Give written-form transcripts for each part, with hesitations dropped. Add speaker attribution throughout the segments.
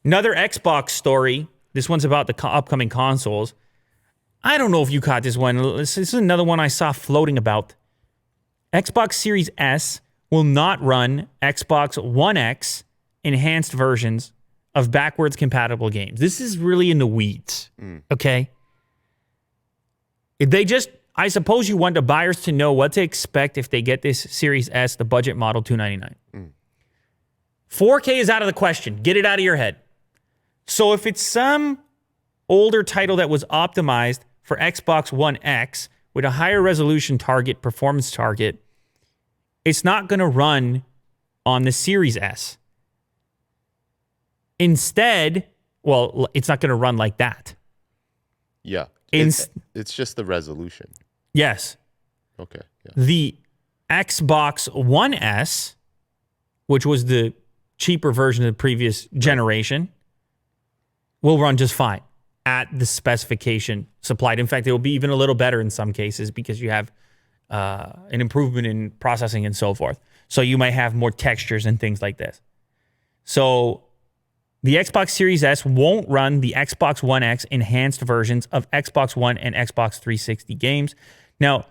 Speaker 1: Another Xbox story. This one's about the upcoming consoles. I don't know if you caught this one. This is another one I saw floating about. Xbox Series S will not run Xbox One X enhanced versions of backwards compatible games. This is really in the weeds, okay? I suppose you want the buyers to know what to expect if they get this Series S, the budget model, $299. 4K is out of the question. Get it out of your head. So if it's some older title that was optimized for Xbox One X with a higher resolution target, performance target, it's not going to run on the Series S. Instead, well, it's not going to run like that.
Speaker 2: Yeah. It's just the resolution.
Speaker 1: Yes.
Speaker 2: Okay. Yeah.
Speaker 1: The Xbox One S, which was the cheaper version of the previous generation, will run just fine at the specification supplied. In fact, it will be even a little better in some cases because you have an improvement in processing and so forth. So you might have more textures and things like this. So the Xbox Series S won't run the Xbox One X enhanced versions of Xbox One and Xbox 360 games. Now,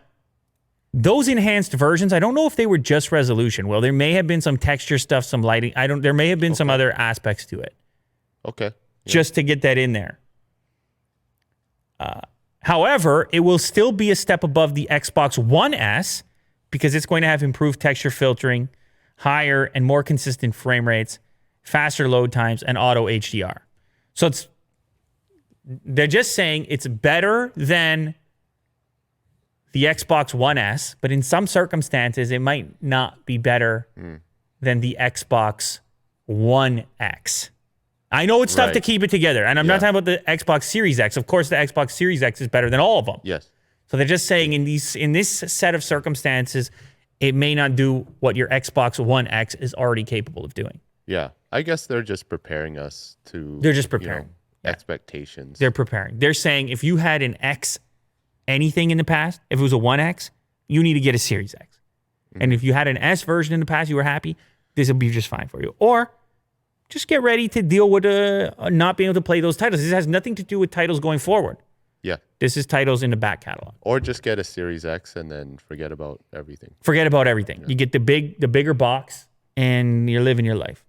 Speaker 1: those enhanced versions, I don't know if they were just resolution. Well, there may have been some texture stuff, some lighting. There may have been some other aspects to it.
Speaker 2: Okay. Yeah.
Speaker 1: Just to get that in there. However, it will still be a step above the Xbox One S because it's going to have improved texture filtering, higher and more consistent frame rates, faster load times, and auto HDR. So they're just saying it's better than the Xbox One S, but in some circumstances, it might not be better than the Xbox One X. I know it's tough to keep it together, and I'm not talking about the Xbox Series X. Of course, the Xbox Series X is better than all of them.
Speaker 2: Yes.
Speaker 1: So they're just saying in this set of circumstances, it may not do what your Xbox One X is already capable of doing.
Speaker 2: Yeah. I guess they're just preparing us to...
Speaker 1: They're just preparing.
Speaker 2: Expectations.
Speaker 1: They're preparing. They're saying if you had an X anything in the past, if it was a 1X, you need to get a Series X. And if you had an S version in the past, you were happy, this will be just fine for you. Or just get ready to deal with not being able to play those titles. This has nothing to do with titles going forward.
Speaker 2: Yeah.
Speaker 1: This is titles in the back catalog.
Speaker 2: Or just get a Series X and then forget about everything.
Speaker 1: Forget about everything. Yeah. You get the bigger box and you're living your life.